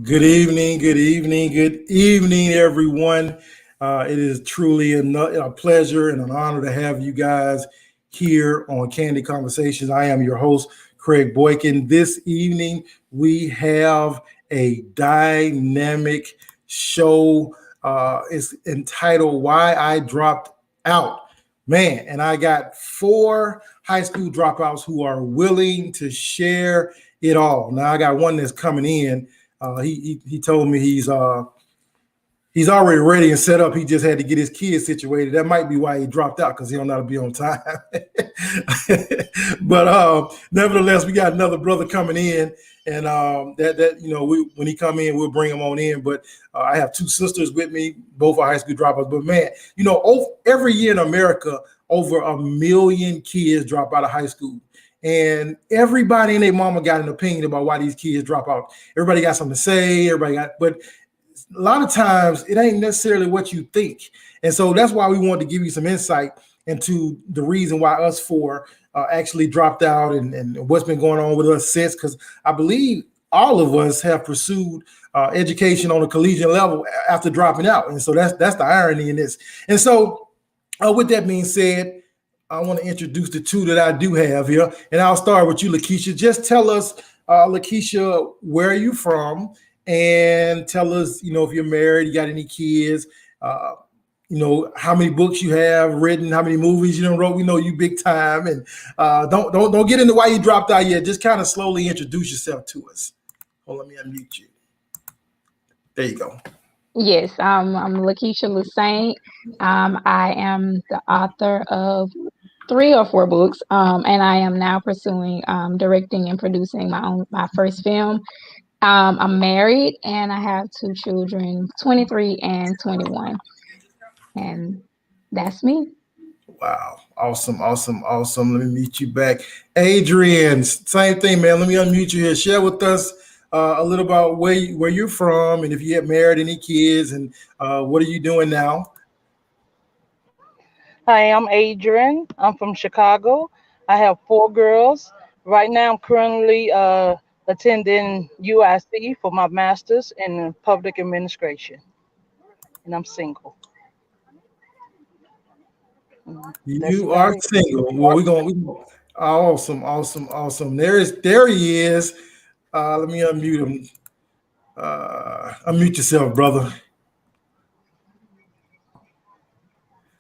Good evening, good evening, good evening, everyone. It is truly a pleasure and an honor to have you guys here on Candy Conversations. I am your host, Craig Boykin. This evening, we have a dynamic show. It's entitled Why I Dropped Out. Man, and I got 4 high school dropouts who are willing to share it all. Now, I got one that's coming in. He told me he's already ready and set up. He just had to get his kids situated. That might be why he dropped out, because he don't know how to be on time. But nevertheless, we got another brother coming in, and when he come in, we'll bring him on in. But I have 2 sisters with me, both are high school dropouts. But man, every year in America, over 1 million kids drop out of high school. And everybody and their mama got an opinion about why these kids drop out. Everybody got something to say. But a lot of times it ain't necessarily what you think. And so that's why we wanted to give you some insight into the reason why us 4 actually dropped out and what's been going on with us since. Because I believe all of us have pursued education on a collegiate level after dropping out. And so that's the irony in this. And so with that being said, I want to introduce the 2 that I do have here, and I'll start with you, Lakeisha. Just tell us, Lakeisha, where are you from, and tell us, if you're married, you got any kids, how many books you have written, how many movies you done wrote. We know you big time, and don't get into why you dropped out yet. Just kind of slowly introduce yourself to us. Hold on, let me unmute you. There you go. Yes, I'm Lakeisha Lasaint. I am the author of 3 or 4 books, and I am now pursuing directing and producing my first film. I'm married, and I have 2 children, 23 and 21, and that's me. Wow, awesome. Let me meet you back, Adrian. Same thing, man. Let me unmute you here. Share with us a little about where you're from, and if you get married, any kids, and what are you doing now? Hi, I'm Adrian. I'm from Chicago. I have 4 girls. Right now, I'm currently attending UIC for my master's in public administration, and I'm single. You are single. Well, we're going. Awesome. There he is. Let me unmute him. Unmute yourself, brother.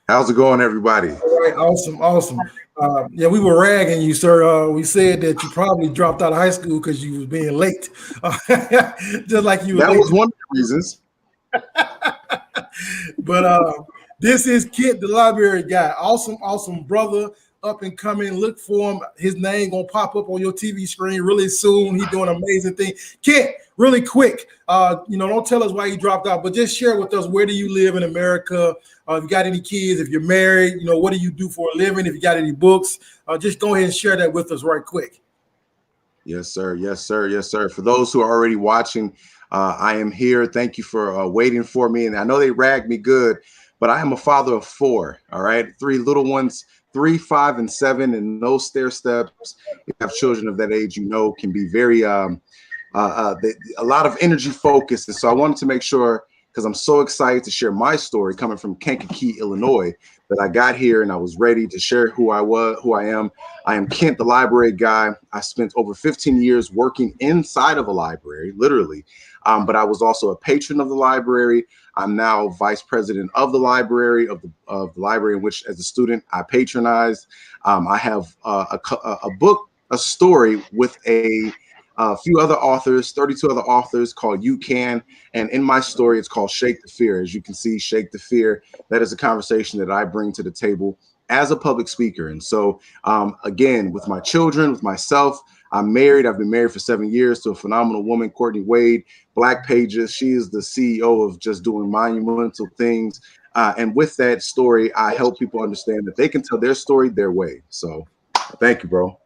How's it going, everybody? All right, awesome. Yeah, we were ragging you, sir. We said that you probably dropped out of high school because you was being late. Just like you were That late. was one of the reasons. But this is Kent, the library guy. Awesome brother, up and coming. Look for him. His name gonna pop up on your TV screen really soon. He's doing amazing things. Kent, really quick, don't tell us why you dropped out, but just share with us, where do you live in America? If you got any kids, if you're married, what do you do for a living? If you got any books, just go ahead and share that with us right quick. Yes, sir. For those who are already watching, I am here. Thank you for waiting for me. And I know they ragged me good, but I am a father of 4. All right. 3 little ones, 3, 5, and 7. And those stair steps, if you have children of that age, can be very, a lot of energy focused. And so I wanted to make sure, because I'm so excited to share my story coming from Kankakee, Illinois, that I got here and I was ready to share who I am. I am Kent, the library guy. I spent over 15 years working inside of a library, literally. But I was also a patron of the library. I'm now vice president of the library, of the library in which, as a student, I patronized. I have a book, a story with a few other authors, 32 other authors, called You Can. And in my story, it's called Shake the Fear. As you can see, Shake the Fear. That is a conversation that I bring to the table as a public speaker. And so, again, with my children, with myself, I'm married. I've been married for 7 years to a phenomenal woman, Courtney Wade, Black Pages. She is the CEO of just doing monumental things. And with that story, I help people understand that they can tell their story their way. So thank you, bro.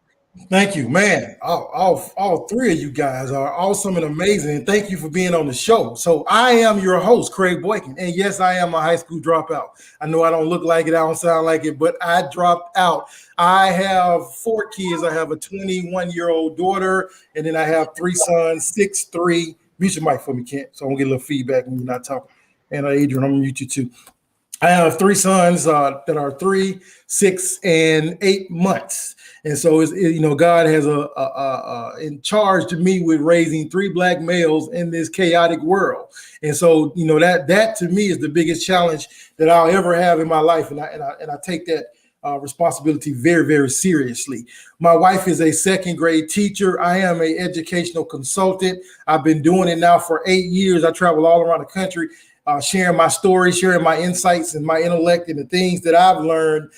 Thank you, man. All three of you guys are awesome and amazing. And thank you for being on the show. So I am your host, Craig Boykin. And yes, I am a high school dropout. I know I don't look like it, I don't sound like it, but I dropped out. I have 4 kids. I have a 21-year-old daughter, and then I have 3 sons, 6, 3. Mute your mic for me, Kent, so I won't get a little feedback when you're not talking. And Adrian, I'm gonna mute you too. I have 3 sons that are 3, 6, and 8 months. And so, God has in charge to me with raising 3 Black males in this chaotic world. And so, that to me is the biggest challenge that I'll ever have in my life. And I take that responsibility very, very seriously. My wife is a 2nd grade teacher. I am an educational consultant. I've been doing it now for 8 years. I travel all around the country, sharing my story, sharing my insights and my intellect and the things that I've learned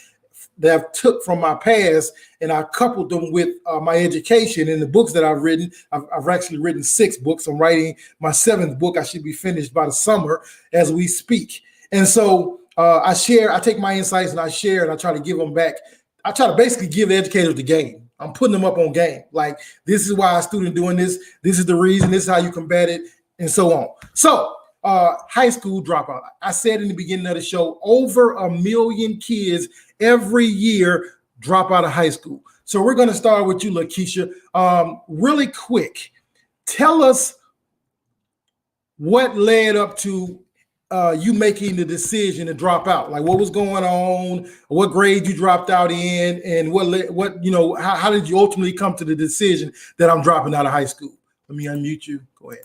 that I've took from my past, and I coupled them with my education and the books that I've written. I've actually written 6 books. I'm writing my 7th book. I should be finished by the summer as we speak. And so I take my insights and I share, and I try to give them back. I try to basically give the educators the game. I'm putting them up on game. Like, this is why a student doing this. This is the reason. This is how you combat it, and so on. So high school dropout. I said in the beginning of the show, over 1 million kids every year drop out of high school. So we're going to start with you, Lakeisha. Really quick, tell us what led up to you making the decision to drop out. Like, what was going on? What grade you dropped out in, and how did you ultimately come to the decision that I'm dropping out of high school? Let me unmute you. Go ahead.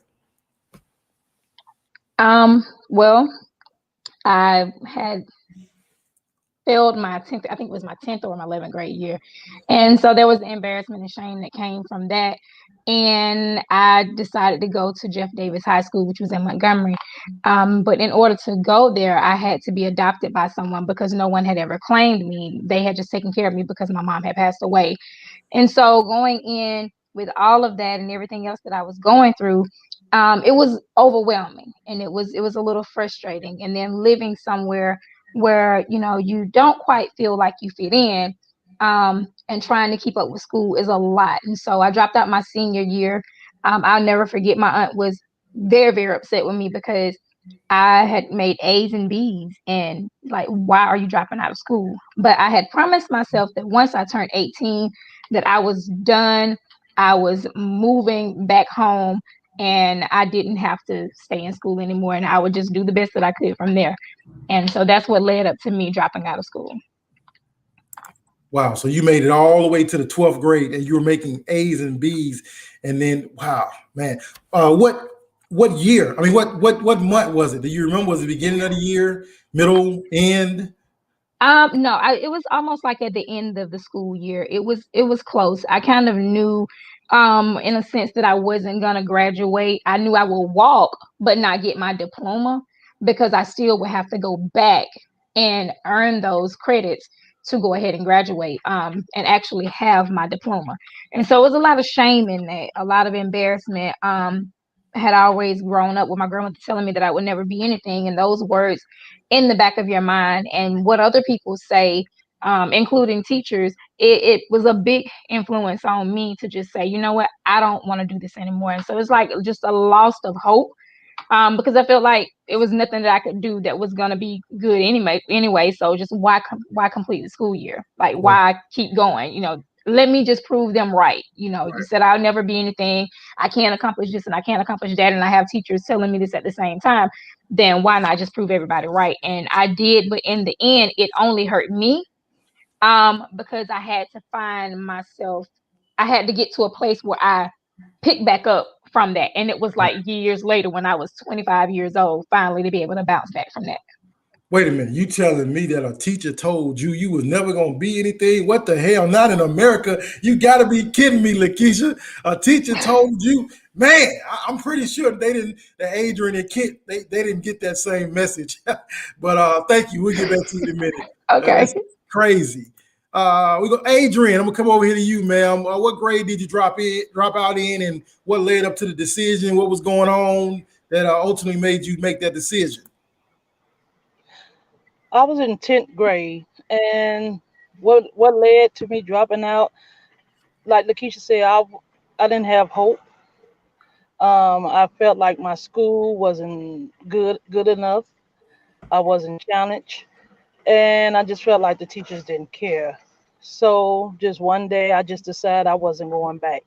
Well, I had failed my 10th, I think it was my 10th or my 11th grade year. And so there was embarrassment and shame that came from that. And I decided to go to Jeff Davis High School, which was in Montgomery. But in order to go there, I had to be adopted by someone because no one had ever claimed me. They had just taken care of me because my mom had passed away. And so going in with all of that and everything else that I was going through, it was overwhelming, and it was a little frustrating. And then living somewhere where you don't quite feel like you fit in, and trying to keep up with school is a lot. And so I dropped out my senior year. I'll never forget, my aunt was very, very upset with me because I had made A's and B's, and like, why are you dropping out of school? But I had promised myself that once I turned 18, that I was done. I was moving back home, and I didn't have to stay in school anymore, and I would just do the best that I could from there. And so that's what led up to me dropping out of school. Wow. So you made it all the way to the 12th grade, and you were making A's and B's. And then, wow, man, what year? I mean, what month was it? Do you remember? Was it the beginning of the year, middle, end? No, it was almost like at the end of the school year. It was close. I kind of knew, in a sense, that I wasn't gonna graduate. I knew I would walk, but not get my diploma, because I still would have to go back and earn those credits to go ahead and graduate, and actually have my diploma. And so it was a lot of shame in that, a lot of embarrassment. Had always grown up with my grandmother telling me that I would never be anything, and those words in the back of your mind and what other people say, including teachers, it was a big influence on me to just say, you know what, I don't want to do this anymore. And so it's like just a loss of hope, because I felt like it was nothing that I could do that was going to be good anyway. So just why complete the school year? Like, why keep going? let me just prove them right. You said I'll never be anything. I can't accomplish this and I can't accomplish that. And I have teachers telling me this at the same time. Then why not just prove everybody right? And I did, but in the end, it only hurt me. Because I had to find myself. I had to get to a place where I picked back up from that. And it was Right. like years later when I was 25 years old, finally to be able to bounce back from that. Wait a minute, you telling me that a teacher told you you was never gonna be anything? What the hell? Not in America. You gotta be kidding me, Lakeisha. A teacher told you, man, I'm pretty sure they didn't, that Adrian and Kit, they didn't get that same message. But thank you. We'll get back to you in a minute. Okay. That's crazy. We go, Adrian, I'm gonna come over here to you, ma'am. What grade did you drop out in, and what led up to the decision? What was going on that ultimately made you make that decision? I was in 10th grade, and what led to me dropping out, like Lakeisha said, I didn't have hope. I felt like my school wasn't good enough. I wasn't challenged, and I just felt like the teachers didn't care. So just one day, I just decided I wasn't going back,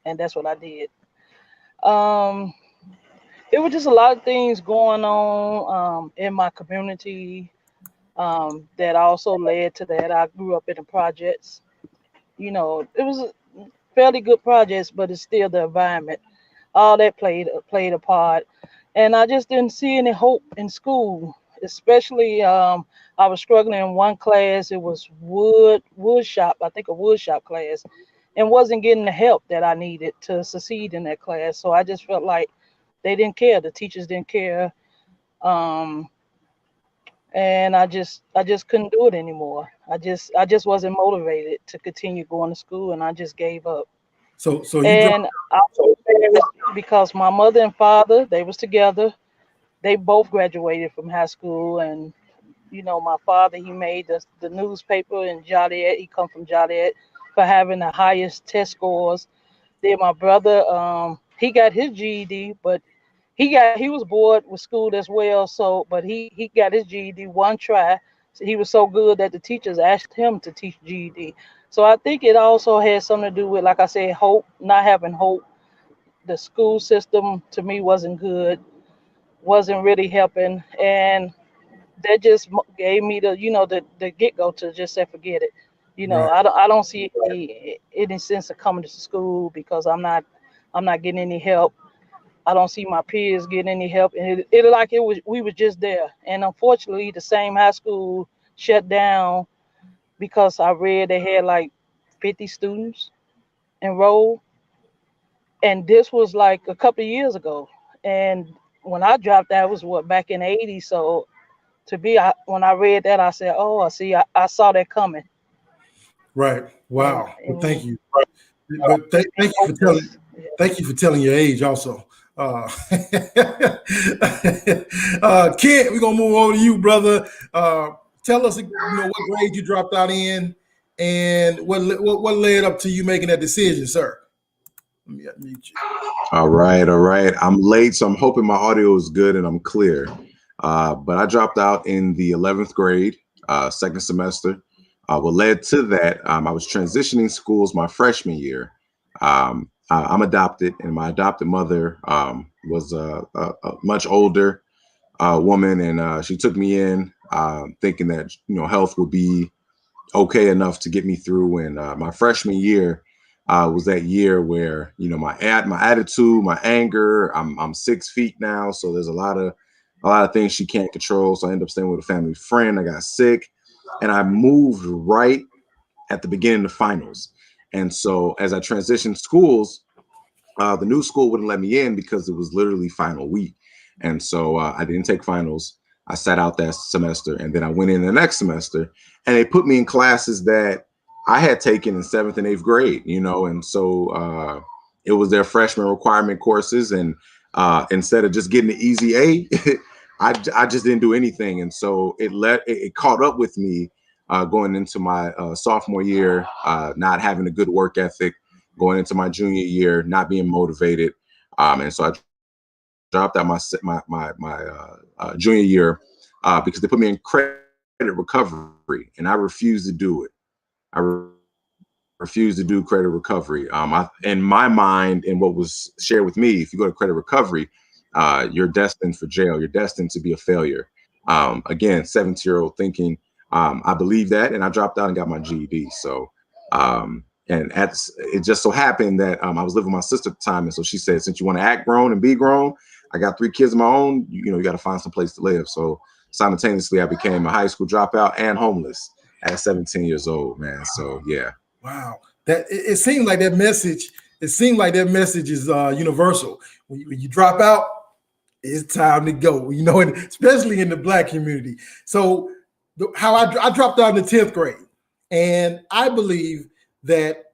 and that's what I did. Um, it was just a lot of things going on in my community that also led to that. I grew up in the projects. It was fairly good projects, but it's still the environment. All that played a part, and I just didn't see any hope in school. Especially, I was struggling in one class. It was wood shop, I think a wood shop class, and wasn't getting the help that I needed to succeed in that class. So I just felt like they didn't care. The teachers didn't care. Um, and I just couldn't do it anymore. I just wasn't motivated to continue going to school, and I just gave up. So you dropped. And I was embarrassed because my mother and father, they was together. They both graduated from high school, and my father, he made the newspaper in Joliet. He come from Joliet for having the highest test scores. Then my brother, he got his GED, but he was bored with school as well. So, but he got his GED one try. So he was so good that the teachers asked him to teach GED. So I think it also has something to do with, like I said, hope, not having hope. The school system to me wasn't good, wasn't really helping, and that just gave me the get go to just say forget it. Right. I don't see any sense of coming to school because I'm not getting any help. I don't see my peers getting any help, and it like it was we were just there. And unfortunately, the same high school shut down because I read they had like 50 students enrolled, and this was like a couple of years ago. And when I dropped out, it was what, back in '80s. So when I read that, I said, "Oh, I see. I saw that coming." Right. And Wow. Well, and thank you. But thank you for telling. hopeless. Thank you for telling your age also. Kent, we're gonna move over to you, brother. Tell us, what grade you dropped out in, and what led up to you making that decision, sir. Let me unmute you. All right, all right. I'm late, so I'm hoping my audio is good and I'm clear. But I dropped out in the 11th grade, second semester. What led to that, I was transitioning schools my freshman year. I'm adopted, and my adopted mother was a much older woman, and she took me in thinking that health would be okay enough to get me through. And my freshman year was that year where my attitude, my anger. I'm 6 feet now, so there's a lot of things she can't control. So I ended up staying with a family friend. I got sick, and I moved right at the beginning of finals. And so as I transitioned schools, the new school wouldn't let me in because it was literally final week. And so I didn't take finals. I sat out that semester, and then I went in the next semester, and they put me in classes that I had taken in 7th and 8th grade, and so it was their freshman requirement courses. And instead of just getting the easy A, I just didn't do anything. And so it caught up with me going into my sophomore year, not having a good work ethic, going into my junior year, not being motivated. And so I dropped out my junior year because they put me in credit recovery, and I refused to do it. I refused to do credit recovery. In my mind, and what was shared with me, if you go to credit recovery, you're destined for jail. You're destined to be a failure. Again, 17-year-old thinking. I believe that, and I dropped out and got my GED. So, and it just so happened that I was living with my sister at the time, and so she said, since you want to act grown and be grown, I got 3 kids of my own. You got to find some place to live. So simultaneously, I became a high school dropout and homeless at 17 years old, man. So yeah. Wow. That it seemed like that message. It seemed like that message is universal. When you drop out, it's time to go. And especially in the Black community. So how I dropped out in the 10th grade, and I believe that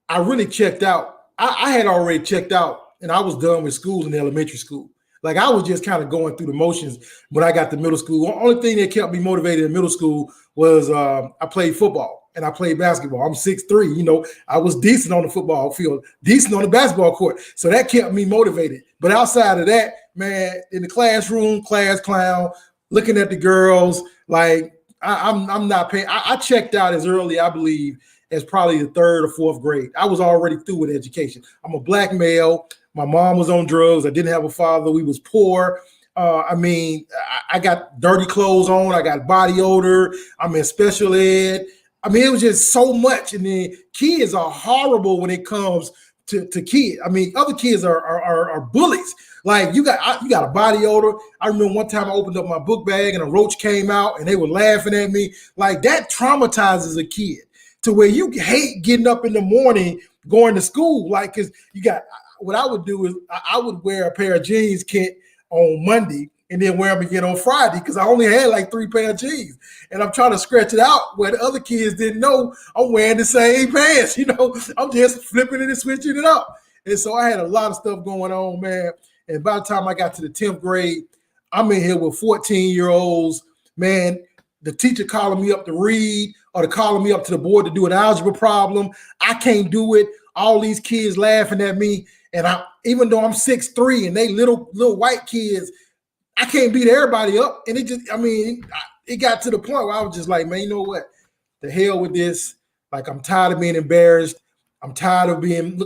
I really checked out. I had already checked out, and I was done with school in elementary school. Like I was just kind of going through the motions when I got to middle school. The only thing that kept me motivated in middle school was I played football and I played basketball. I'm 6'3", I was decent on the football field, decent on the basketball court. So that kept me motivated. But outside of that, man, in the classroom, class clown, looking at the girls, like I'm not paying. I checked out as early, I believe, as probably the 3rd or 4th grade. I was already through with education. I'm a Black male. My mom was on drugs. I didn't have a father. We was poor. I got dirty clothes on. I got body odor. I'm in special ed. It was just so much. And then kids are horrible when it comes to kids. Other kids are bullies. Like you got a body odor. I remember one time I opened up my book bag and a roach came out and they were laughing at me. Like that traumatizes a kid to where you hate getting up in the morning going to school. Like, cause what I would do is I would wear a pair of jeans, Kent, on Monday and then wear them again on Friday because I only had like 3 pair of jeans. And I'm trying to stretch it out where the other kids didn't know I'm wearing the same pants. I'm just flipping it and switching it up. And so I had a lot of stuff going on, man. And by the time I got to the 10th grade, I'm in here with 14-year-olds, man. The teacher calling me up to read or calling me up to the board to do an algebra problem. I can't do it. All these kids laughing at me. And even though I'm 6'3" and they little white kids, I can't beat everybody up. And it got to the point where I was just like, man, you know what? The hell with this. Like, I'm tired of being embarrassed. I'm tired of being,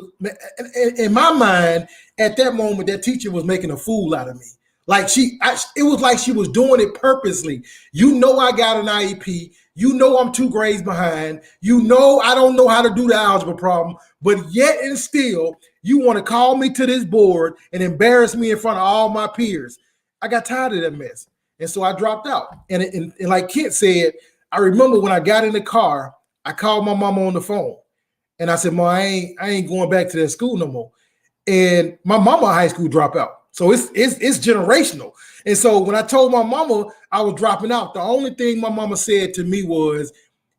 in my mind, at that moment, that teacher was making a fool out of me. Like it was like she was doing it purposely. I got an IEP. I'm 2 grades behind. I don't know how to do the algebra problem, but yet and still, you want to call me to this board and embarrass me in front of all my peers. I got tired of that mess. And so I dropped out. And like Kent said, I remember when I got in the car, I called my mama on the phone. And I said, Ma, I ain't going back to that school no more. And my mama a high school dropout. So it's generational. And so when I told my mama I was dropping out, the only thing my mama said to me was,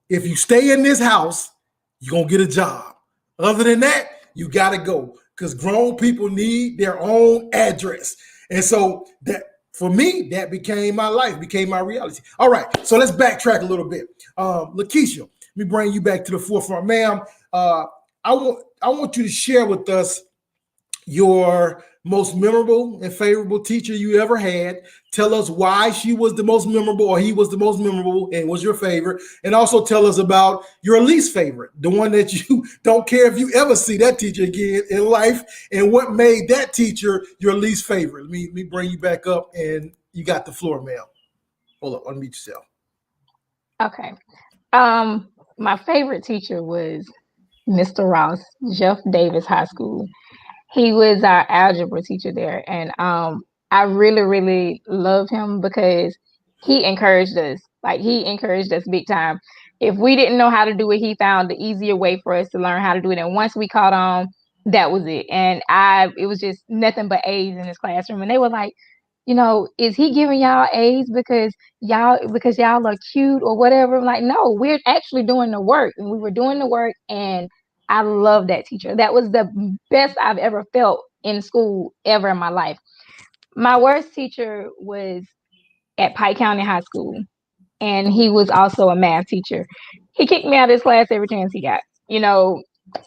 if you stay in this house, you're going to get a job. Other than that, you got to go because grown people need their own address. And so that, for me, that became my life, became my reality. All right, so let's backtrack a little bit. Lakeisha, let me bring you back to the forefront. Ma'am, I want you to share with us your most memorable and favorable teacher you ever had. Tell us why she was the most memorable or he was the most memorable and was your favorite. And also tell us about your least favorite, the one that you don't care if you ever see that teacher again in life, and what made that teacher your least favorite. Let me bring you back up, and you got the floor, ma'am. Hold up, unmute yourself. Okay. My favorite teacher was Mr. Ross, Jeff Davis High School. He was our algebra teacher there, and I really, really love him because he encouraged us. Like, he encouraged us big time. If we didn't know how to do it, he found the easier way for us to learn how to do it. And once we caught on, that was it. And it was just nothing but A's in his classroom. And they were like, is he giving y'all A's because y'all are cute or whatever? I'm like, no, we're actually doing the work. And we were doing the work, and I love that teacher. That was the best I've ever felt in school ever in my life. My worst teacher was at Pike County High School, and he was also a math teacher. He kicked me out of his class every chance he got.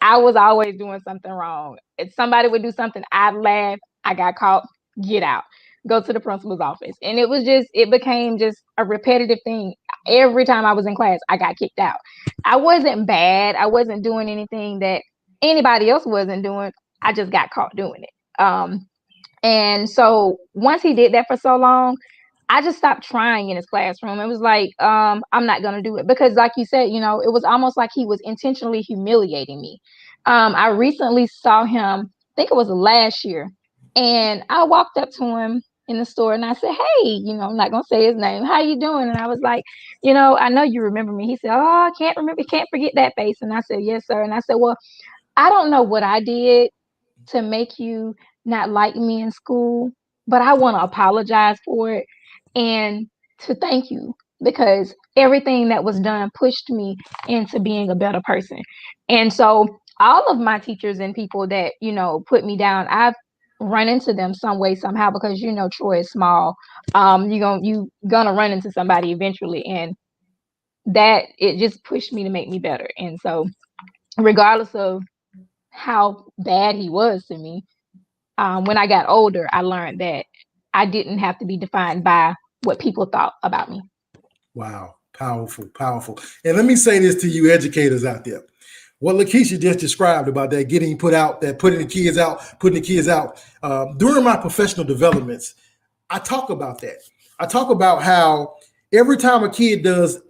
I was always doing something wrong. If somebody would do something, I'd laugh. I got caught, get out, go to the principal's office. And it became just a repetitive thing. every time I was in class, I got kicked out. I wasn't bad. I wasn't doing anything that anybody else wasn't doing. I just got caught doing it. And so once he did that for so long, I just stopped trying in his classroom. It was like, I'm not gonna do it because, like you said, it was almost like he was intentionally humiliating me. I recently saw him, I think it was last year, and I walked up to him in the store and I said, "Hey, I'm not gonna say his name. How you doing?" And I was like, "I know you remember me." He said, "Oh, I can't remember, can't forget that face." And I said, "Yes, sir." And I said, "Well, I don't know what I did to make you not like me in school, but I want to apologize for it and to thank you because everything that was done pushed me into being a better person." And so all of my teachers and people that, put me down, I've run into them some way, somehow, because Troy is small. You gonna run into somebody eventually, and that it just pushed me to make me better. And so regardless of how bad he was to me, when I got older, I learned that I didn't have to be defined by what people thought about me. Wow. Powerful, powerful. And let me say this to you educators out there. What Lakeisha just described about that getting put out, that putting the kids out. During my professional developments, I talk about that. I talk about how every time a kid does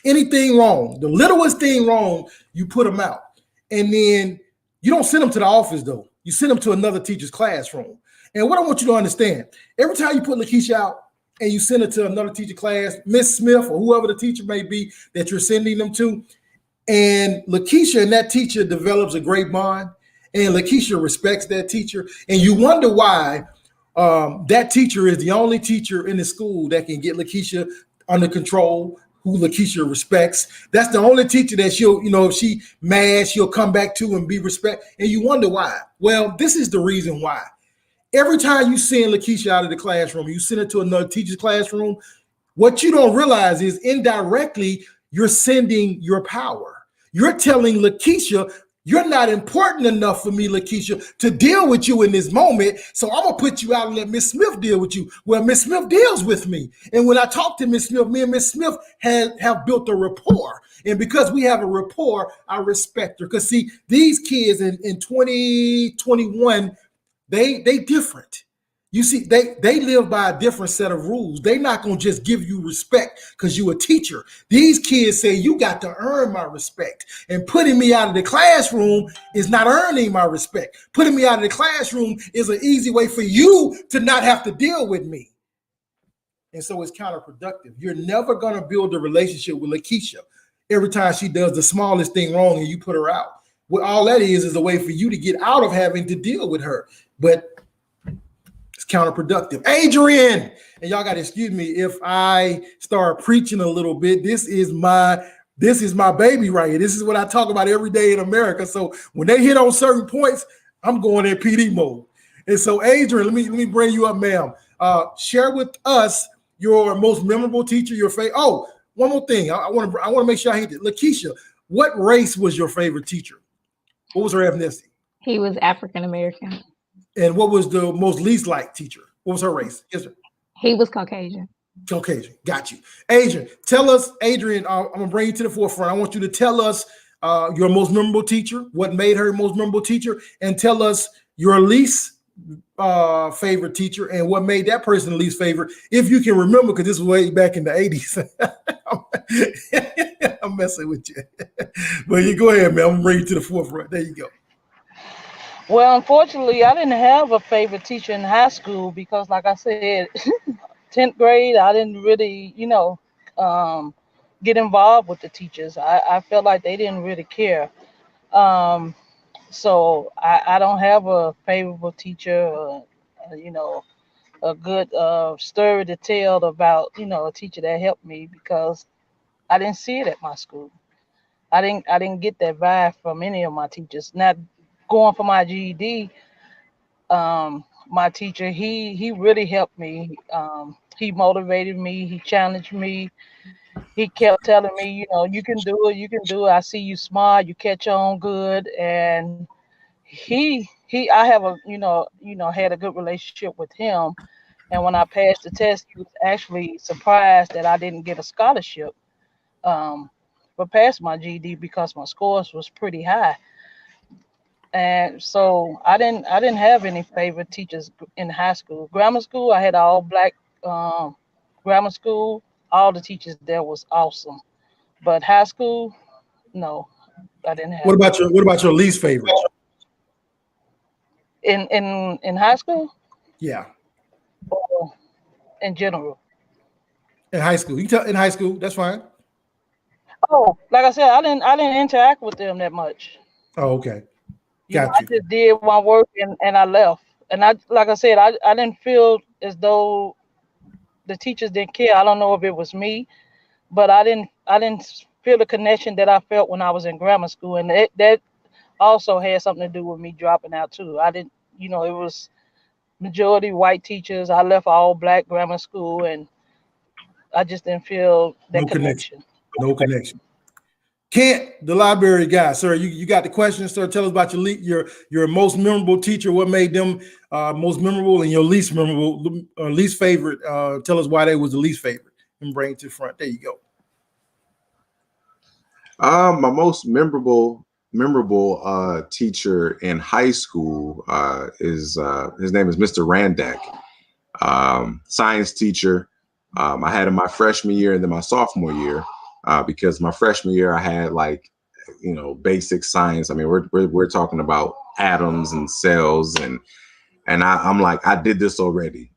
anything wrong, the littlest thing wrong, you put them out. And then you don't send them to the office, though. You send them to another teacher's classroom. And what I want you to understand, every time you put Lakeisha out and you send her to another teacher class, Miss Smith or whoever the teacher may be that you're sending them to, and Lakeisha and that teacher develops a great bond, and Lakeisha respects that teacher, and you wonder why that teacher is the only teacher in the school that can get Lakeisha under control, who Lakeisha respects. That's the only teacher that she'll, if she mad, she'll come back to and be respect. And you wonder why. Well, this is the reason why. Every time you send Lakeisha out of the classroom, you send her to another teacher's classroom, what you don't realize is indirectly, you're sending your power. You're telling Lakeisha, you're not important enough for me, Lakeisha, to deal with you in this moment. So I'm going to put you out and let Miss Smith deal with you. Well, Miss Smith deals with me. And when I talk to Miss Smith, me and Miss Smith have built a rapport. And because we have a rapport, I respect her. Because see, these kids in 2021, they different. You see, they live by a different set of rules. They're not going to just give you respect because you're a teacher. These kids say you got to earn my respect. And putting me out of the classroom is not earning my respect. Putting me out of the classroom is an easy way for you to not have to deal with me. And so it's counterproductive. You're never going to build a relationship with Lakeisha every time she does the smallest thing wrong and you put her out. What all that is a way for you to get out of having to deal with her. But it's counterproductive. Adrian, and y'all got to excuse me if I start preaching a little bit. This is my baby right here. This is what I talk about every day in America. So when they hit on certain points, I'm going in PD mode. And so, Adrian, let me bring you up, ma'am. Share with us your most memorable teacher, your favorite. Oh, one more thing. I want to make sure I hit it. Lakeisha, what race was your favorite teacher? What was her ethnicity? He was African American. And what was the most least liked teacher? What was her race? Yes, sir. He was Caucasian. Caucasian. Got you. Adrian, tell us, Adrian, I'm going to bring you to the forefront. I want you to tell us your most memorable teacher, what made her most memorable teacher, and tell us your least favorite teacher and what made that person the least favorite, if you can remember, because this was way back in the 80s. I'm messing with you. But you go ahead, man. I'm going to bring you to the forefront. There you go. Well, unfortunately, I didn't have a favorite teacher in high school because, like I said, 10th grade, I didn't really, get involved with the teachers. I felt like they didn't really care. Um, so I don't have a favorable teacher, a good story to tell about, a teacher that helped me because I didn't see it at my school. I didn't get that vibe from any of my teachers. Not going for my GED, my teacher, he really helped me. He motivated me, he challenged me. He kept telling me, you can do it, you can do it. I see you smart, you catch on good. And I have a, had a good relationship with him. And when I passed the test, he was actually surprised that I didn't get a scholarship. for passing my GED because my scores was pretty high. And so I didn't have any favorite teachers in high school. Grammar school, I had all black um, grammar school. All the teachers there was awesome. But high school, no, I didn't have any. What about your least favorite? In high school Yeah, or in general. in high school. You can tell in high school. That's fine. Oh, like I said, I didn't interact with them that much. Oh, okay. I Got you. just did my work and I left. And I like I said, I didn't feel as though the teachers didn't care. I don't know if it was me, but I didn't feel the connection that I felt when I was in grammar school, and that also had something to do with me dropping out too. I didn't, it was majority white teachers. I left all black grammar school, and I just didn't feel that No connection. connection. No connection. Kent, the library guy, sir, you got the question, sir. Tell us about your most memorable teacher. What made them most memorable, and your least memorable, least favorite. Tell us why they was the least favorite, and bring it to the front. There you go. My most memorable teacher in high school is his name is Mr. Randak, science teacher. I had him my freshman year and then my sophomore year, because my freshman year I had basic science. I mean, we're talking about atoms and cells, and I'm like, I did this already.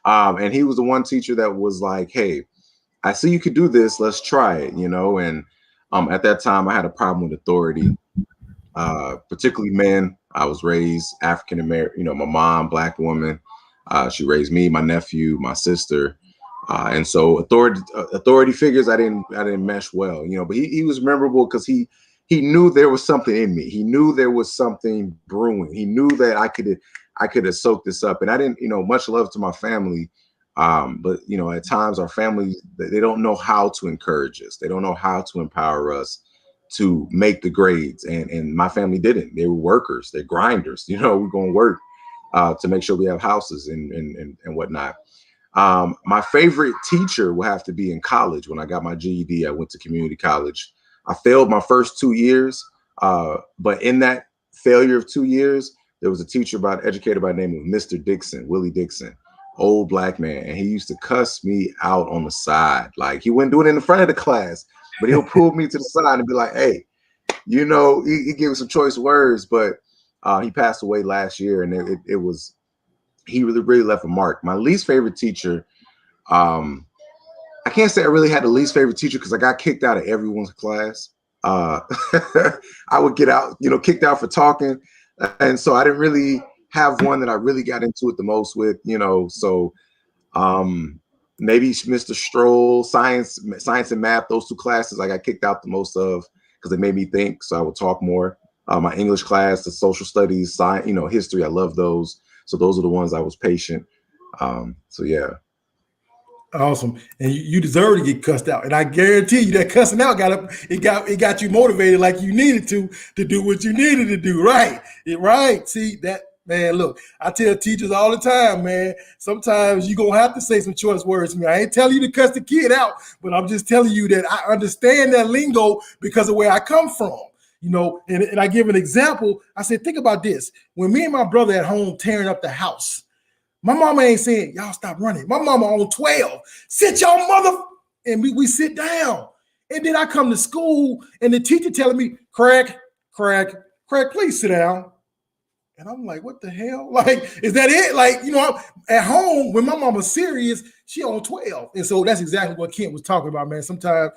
And he was the one teacher that was like, hey, I see you could do this. Let's try it, and at that time, I had a problem with authority, particularly men. I was raised African American, my mom, Black woman. She raised me, my nephew, my sister. And so authority figures, I didn't mesh well, but he was memorable because he knew there was something in me. He knew there was something brewing. He knew that I could have soaked this up. And I didn't, much love to my family. But at times our families, they don't know how to encourage us. They don't know how to empower us to make the grades. And my family didn't. They were workers, they're grinders, we're going to work to make sure we have houses and whatnot. My favorite teacher will have to be in college. When I got my GED, I went to community college. I failed my first 2 years. But in that failure of 2 years, there was a educator by the name of Mr. Dixon, Willie Dixon. Old Black man, and he used to cuss me out on the side. Like, he wouldn't do it in the front of the class, but he'll pull me to the side and be like, hey, he gave some choice words. But he passed away last year, and he really left a mark. My least favorite teacher, I can't say I really had the least favorite teacher because I got kicked out of everyone's class. I would get out, kicked out for talking, and so I didn't really have one that I really got into it the most with, so maybe Mr. Stroll, science and math, those two classes I got kicked out the most of because they made me think, so I would talk more. My English class, the social studies, science, history, I love those. So those are the ones I was patient. So yeah. Awesome. And you deserve to get cussed out. And I guarantee you that cussing out got you motivated like you needed to do what you needed to do. Right. Right. See that, man, look, I tell teachers all the time, man, sometimes you're going to have to say some choice words to me. I ain't telling you to cuss the kid out, but I'm just telling you that I understand that lingo because of where I come from. And I give an example. I said, think about this. When me and my brother at home tearing up the house, my mama ain't saying, y'all stop running. My mama on 12, sit y'all mother, and we sit down. And then I come to school and the teacher telling me, Craig, please sit down. And I'm like, what the hell? Like, is that it? Like, at home, when my mama's serious, she on 12. And so that's exactly what Kent was talking about, man. Sometimes,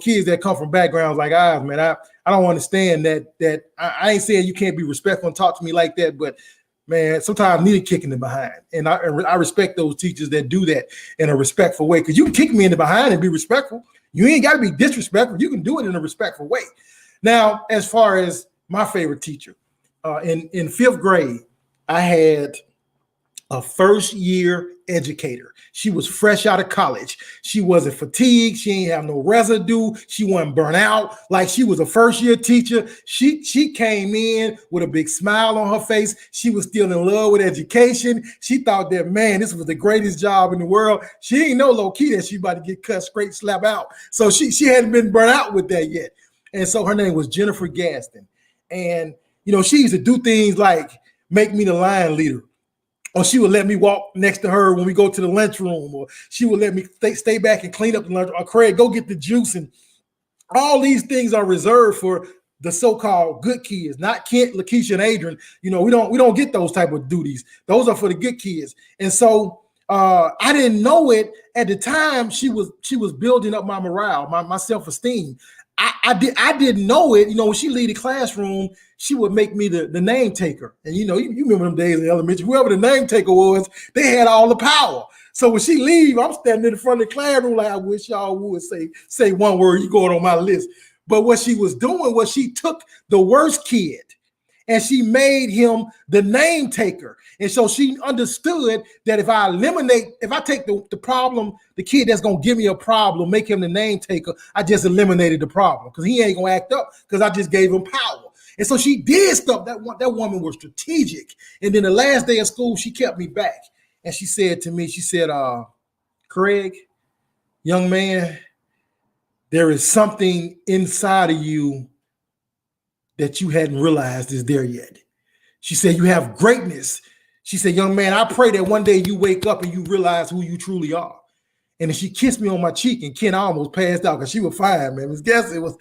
kids that come from backgrounds like ours, man, I don't understand that I ain't saying you can't be respectful and talk to me like that, but man, sometimes I need a kick in the behind. And I respect those teachers that do that in a respectful way, because you can kick me in the behind and be respectful. You ain't got to be disrespectful. You can do it in a respectful way. Now, as far as my favorite teacher, in fifth grade, I had a first year educator. She was fresh out of college. She wasn't fatigued. She ain't have no residue. She wasn't burnt out. Like, she was a first year teacher. She came in with a big smile on her face. She was still in love with education. She thought that, man, this was the greatest job in the world. She didn't know low key that she about to get cut straight slap out. So she hadn't been burnt out with that yet. And so her name was Jennifer Gaston. And, she used to do things like make me the line leader, or she would let me walk next to her when we go to the lunchroom, or she would let me stay back and clean up the lunch, or Craig, go get the juice. And all these things are reserved for the so-called good kids, not Kent, Lakeisha, and Adrian. We don't get those type of duties. Those are for the good kids. And so I didn't know it at the time. She was building up my morale, my self-esteem. I didn't know it. When she leave the classroom, she would make me the name taker. And you remember them days in elementary, whoever the name taker was, they had all the power. So when she leave, I'm standing in the front of the classroom like, I wish y'all would say one word, you going on my list. But what she was doing was she took the worst kid and she made him the name taker. And so she understood that if I take the problem, the kid that's going to give me a problem, make him the name taker, I just eliminated the problem, because he ain't going to act up because I just gave him power. And so she did stuff. That woman was strategic. And then the last day of school, she kept me back. And she said to me, Craig, young man, there is something inside of you that you hadn't realized is there yet. She said, you have greatness. She said, young man, I pray that one day you wake up and you realize who you truly are. And then she kissed me on my cheek, and Ken almost passed out because she was fine, man. It was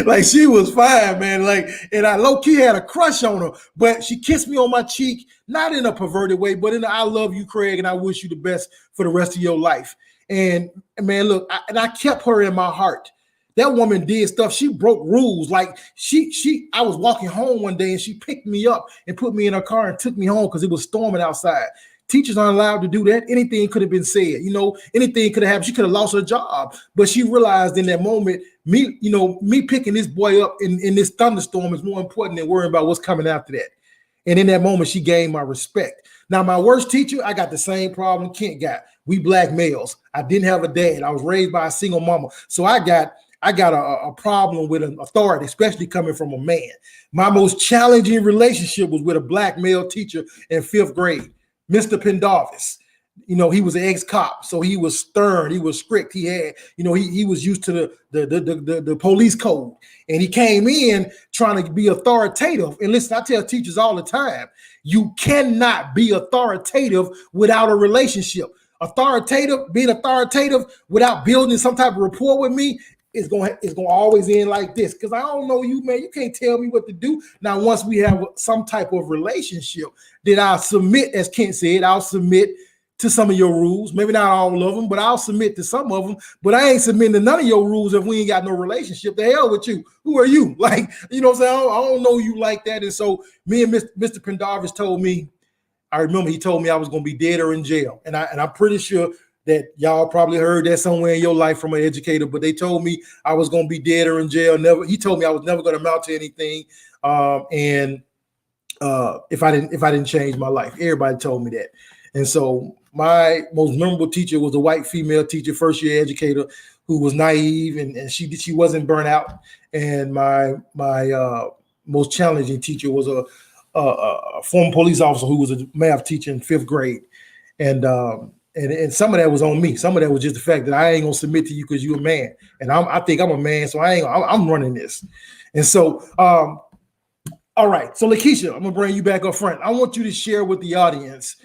like, she was fine, man. Like, and I low-key had a crush on her, but she kissed me on my cheek, not in a perverted way, but in a, I love you, Craig, and I wish you the best for the rest of your life. And man, look, I kept her in my heart. That woman did stuff. She broke rules. Like, I was walking home one day and she picked me up and put me in her car and took me home because it was storming outside. Teachers aren't allowed to do that. Anything could have been said, anything could have happened. She could have lost her job, but she realized in that moment, me picking this boy up in this thunderstorm is more important than worrying about what's coming after that. And in that moment, she gained my respect. Now, my worst teacher, I got the same problem Kent got. We black males. I didn't have a dad. I was raised by a single mama. So I got a problem with an authority, especially coming from a man. My most challenging relationship was with a black male teacher in 5th grade, Mr. Pendarvis. He was an ex-cop, so he was stern, he was strict. He had, he was used to the police code, and he came in trying to be authoritative. And listen, I tell teachers all the time, you cannot be authoritative without a relationship. Being authoritative without building some type of rapport with me, it's going to always end like this, because I don't know you, man. You can't tell me what to do. Now, once we have some type of relationship, then I'll submit, as Kent said, I'll submit to some of your rules. Maybe not all of them, but I'll submit to some of them. But I ain't submitting to none of your rules if we ain't got no relationship. The hell with you. Who are you? Like, what I'm saying? I don't know you like that. And so me and Mr. Pendarvis told me, I remember he told me I was going to be dead or in jail. And I'm pretty sure that y'all probably heard that somewhere in your life from an educator, but they told me I was going to be dead or in jail. He told me I was never going to amount to anything. If I didn't change my life, everybody told me that. And so my most memorable teacher was a white female teacher, first year educator, who was naive and she wasn't burnt out. And my most challenging teacher was a former police officer who was a math teacher in 5th grade. And some of that was on me. Some of that was just the fact that I ain't gonna submit to you because you're a man, and I think I'm a man, so I'm running this. And so, all right. So Lakeisha, I'm gonna bring you back up front. I want you to share with the audience,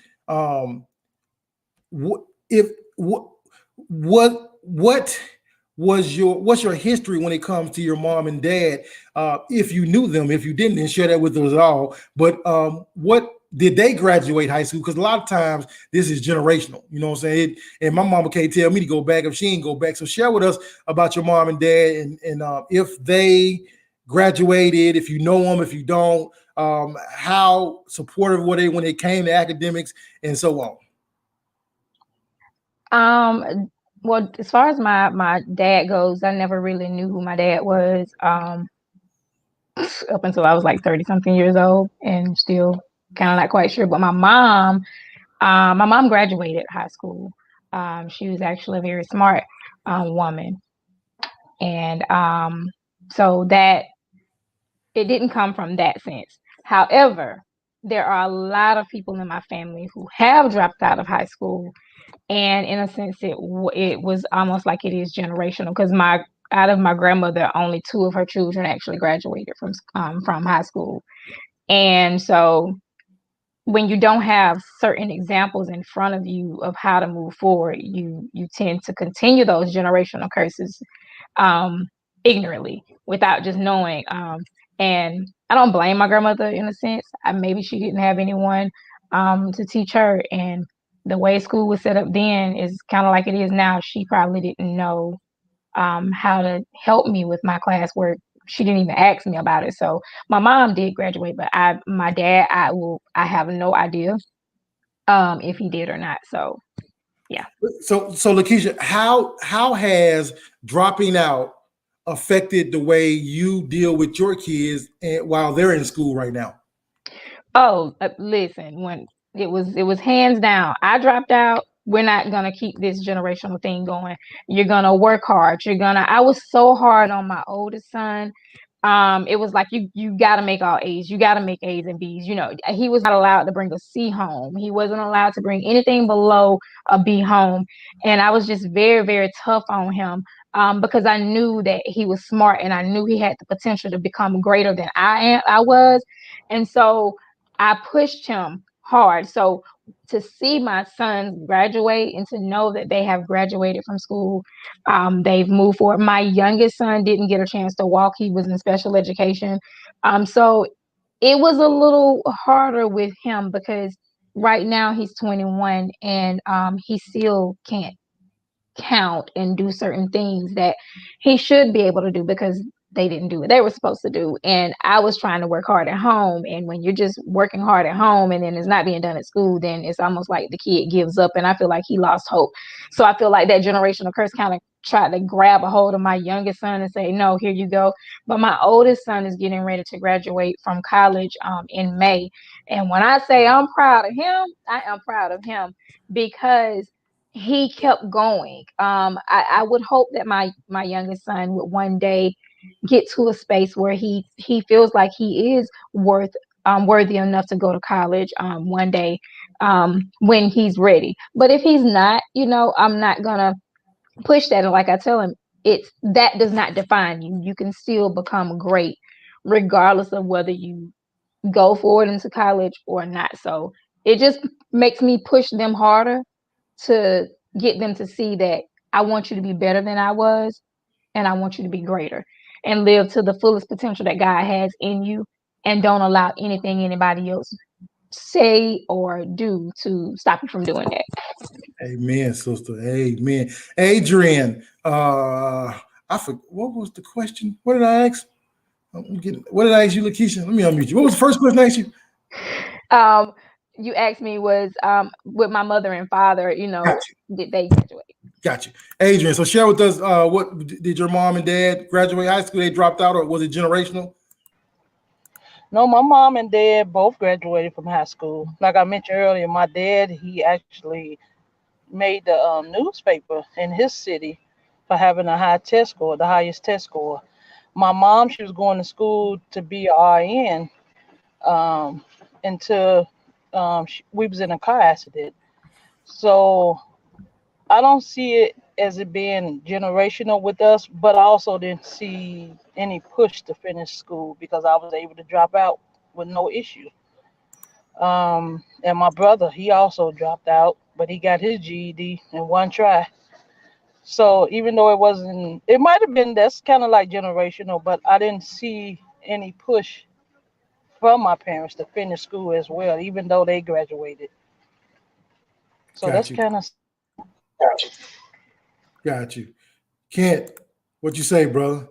what's your history when it comes to your mom and dad? If you knew them, if you didn't, then share that with us all. But what did they graduate high school? Because a lot of times this is generational, you know what I'm saying? And my mama can't tell me to go back if she ain't go back. So share with us about your mom and dad, and if they graduated, if you know them, if you don't, how supportive were they when it came to academics and so on? Well, as far as my dad goes, I never really knew who my dad was up until I was like 30 something years old, and still kind of not quite sure. But my mom, My mom graduated high school. She was actually a very smart woman, and so that it didn't come from that sense. However, there are a lot of people in my family who have dropped out of high school, and in a sense, it was almost like it is generational because my out of my grandmother, only two of her children actually graduated from high school, and so when you don't have certain examples in front of you of how to move forward, you tend to continue those generational curses um, ignorantly without just knowing. And I don't blame my grandmother in a sense. Maybe she didn't have anyone to teach her, and the way school was set up then is kind of like it is now. She probably didn't know how to help me with my classwork. She didn't even ask me about it. So my mom did graduate, but my dad, I have no idea if he did or not. So yeah. So Lakeisha, how has dropping out affected the way you deal with your kids while they're in school right now? Oh, listen, when it was hands down. I dropped out. We're not gonna keep this generational thing going. You're gonna work hard. I was so hard on my oldest son. It was like you gotta make all A's. You gotta make A's and B's. He was not allowed to bring a C home. He wasn't allowed to bring anything below a B home. And I was just very, very tough on him. Because I knew that he was smart and I knew he had the potential to become greater than I was. And so I pushed him hard. So to see my sons graduate and to know that they have graduated from school, they've moved forward. My youngest son didn't get a chance to walk. He was in special education. So it was a little harder with him because right now he's 21 and he still can't count and do certain things that he should be able to do because they didn't do what they were supposed to do. And I was trying to work hard at home. And when you're just working hard at home and then it's not being done at school, then it's almost like the kid gives up. And I feel like he lost hope. So I feel like that generational curse kind of tried to grab a hold of my youngest son and say, no, here you go. But my oldest son is getting ready to graduate from college in May. And when I say I'm proud of him, I am proud of him because he kept going. I would hope that my youngest son would one day get to a space where he feels like he is worthy enough to go to college one day when he's ready. But if he's not, I'm not gonna push that. And like I tell him, that does not define you. You can still become great regardless of whether you go forward into college or not. So it just makes me push them harder to get them to see that I want you to be better than I was, and I want you to be greater and live to the fullest potential that God has in you, and don't allow anything anybody else say or do to stop you from doing that. Amen, sister. Amen. Adrian, I forgot what was the question? What did I ask? What did I ask you, Lakeisha? Let me unmute you. What was the first question I asked you? Um, you asked me was with my mother and father, did they graduate? Got you. Adrian, so share with us what did your mom and dad graduate high school? They dropped out, or was it generational? No, my mom and dad both graduated from high school. Like I mentioned earlier, my dad, he actually made the newspaper in his city for having a high test score, the highest test score. My mom, she was going to school to be a RN until we was in a car accident. So I don't see it as it being generational with us, but I also didn't see any push to finish school because I was able to drop out with no issue. And my brother, he also dropped out, but he got his GED in one try. So even though it might have been that's kind of like generational, but I didn't see any push from my parents to finish school as well, even though they graduated. So Got that's you. kind of Got you. Kent, what you say, brother?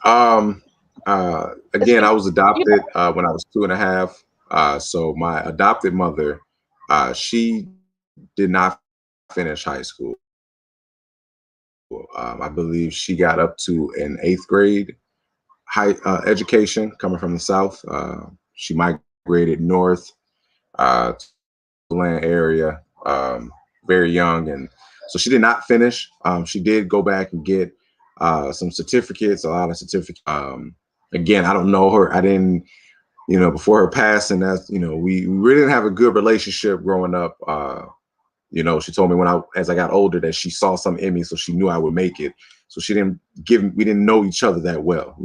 Again, I was adopted when I was 2.5. So my adopted mother, she did not finish high school. I believe she got up to an 8th grade high education coming from the South. She migrated north Land area, very young, and so she did not finish. She did go back and get some certificates, a lot of certificates. Again, I don't know her. I didn't, before her passing, that's, we really didn't have a good relationship growing up. She told me as I got older that she saw something in me, so she knew I would make it. So we didn't know each other that well,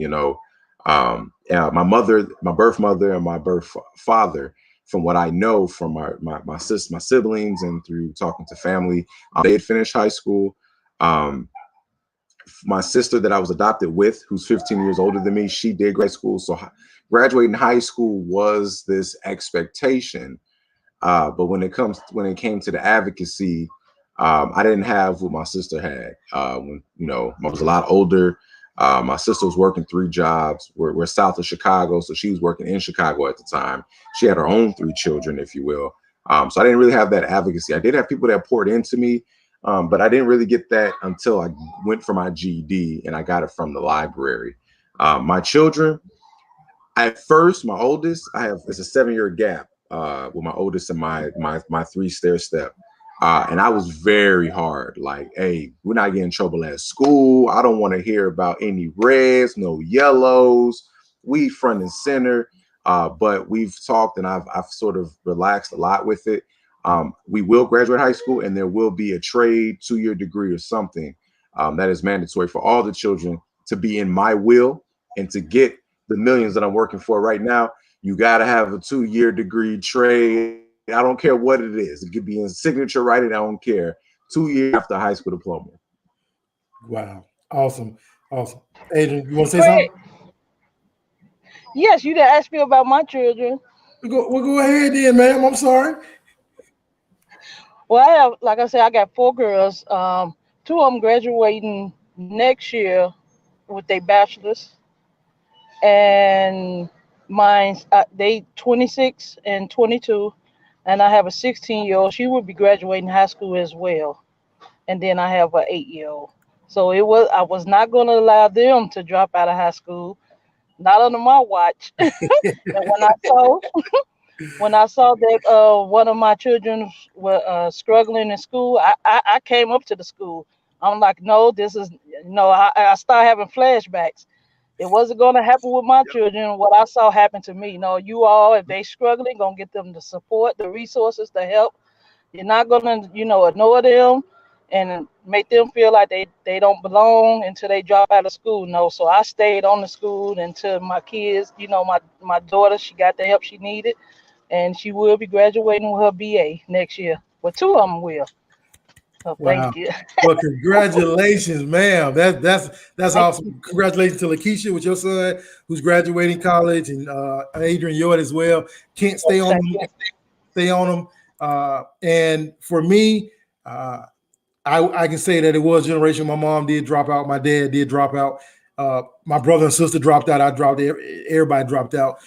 Yeah, my birth mother and my birth father, from what I know from my siblings and through talking to family, they had finished high school. My sister that I was adopted with, who's 15 years older than me, she did grad school. So graduating high school was this expectation. But when it came to the advocacy, I didn't have what my sister had. When I was a lot older. My sister was working 3 jobs. We're south of Chicago, so she was working in Chicago at the time. She had her own 3 children, if you will. So I didn't really have that advocacy. I did have people that poured into me, but I didn't really get that until I went for my GED, and I got it from the library. My children, at first, my oldest, it's a 7-year gap with my oldest and my 3 stair step. And I was very hard, like, hey, we're not getting in trouble at school. I don't want to hear about any reds, no yellows. We front and center. But we've talked, and I've sort of relaxed a lot with it. We will graduate high school, and there will be a trade 2-year degree or something that is mandatory for all the children to be in my will, and to get the millions that I'm working for right now. You got to have a 2-year degree trade. I don't care what it is. It could be in signature writing. I don't care. 2 years after high school diploma. Wow. Awesome. Adrian, you want to say something? Yes, you didn't ask me about my children. We'll go ahead then, ma'am. I'm sorry. Well, like I said, I got 4 girls. 2 of them graduating next year with their bachelor's, and mine's they 26 and 22, and I have a 16-year-old. She will be graduating high school as well, and then I have an 8-year-old. So I was not going to allow them to drop out of high school, not under my watch. And when I saw that one of my children were struggling in school, I came up to the school. I'm like, no, this is I started having flashbacks. It wasn't going to happen with my children. What I saw happen to me. You all, if they struggling, gonna get them the support, the resources, the help. You're not gonna, ignore them and make them feel like they don't belong until they drop out of school. No, so I stayed on the school until my kids, my daughter, she got the help she needed, and she will be graduating with her BA next year. Well, 2 of them will. So Wow. thank you. Well, congratulations, ma'am. That's awesome. Congratulations to Lakeisha with your son who's graduating college, and Adrian, yours as well. Can't stay on them. And for me, I can say that it was generation. My mom did drop out. My dad did drop out. My brother and sister dropped out. I dropped. Everybody dropped out.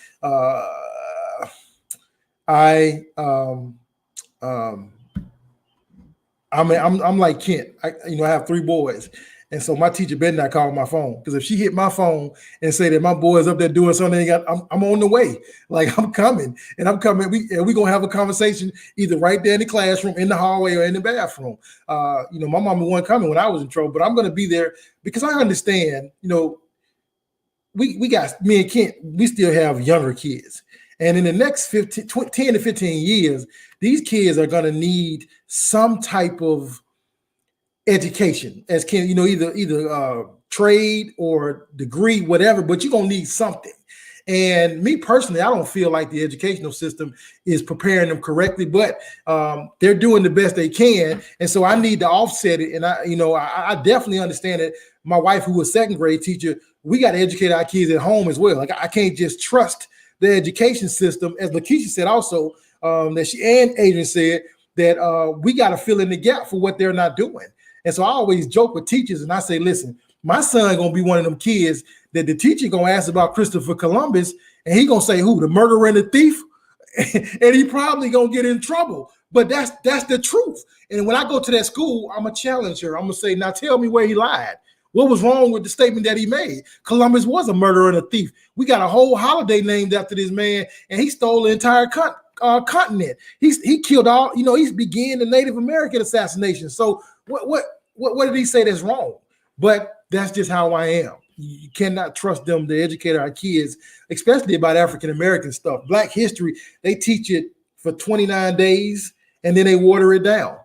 I'm like Kent. I have 3 boys, and so my teacher better not call my phone, because if she hit my phone and say that my boy's up there doing something, I'm on the way. Like, I'm coming. We gonna have a conversation either right there in the classroom, in the hallway, or in the bathroom. My mama wasn't coming when I was in trouble, but I'm gonna be there because I understand. We got, me and Kent. We still have younger kids. And in the next 10 to 15 years, these kids are going to need some type of education, as either trade or degree, whatever, but you're going to need something. And me personally, I don't feel like the educational system is preparing them correctly, but they're doing the best they can. And so I need to offset it. And I definitely understand that my wife, who was 2nd grade teacher, we got to educate our kids at home as well. Like, I can't just trust the education system, as Lakeisha said also, that she and Adrian said, that we got to fill in the gap for what they're not doing. And so I always joke with teachers, and I say, listen, my son gonna be one of them kids that the teacher gonna ask about Christopher Columbus, and he gonna say, who, the murderer and the thief? And he probably gonna get in trouble. But that's the truth. And when I go to that school, I'm gonna challenge her. I'm gonna say, now tell me where he lied. What was wrong with the statement that he made? Columbus was a murderer and a thief. We got a whole holiday named after this man, and he stole the entire continent. He killed all, he's began the Native American assassination. So what did he say that's wrong? But that's just how I am. You cannot trust them to educate our kids, especially about African American stuff. Black history, they teach it for 29 days and then they water it down.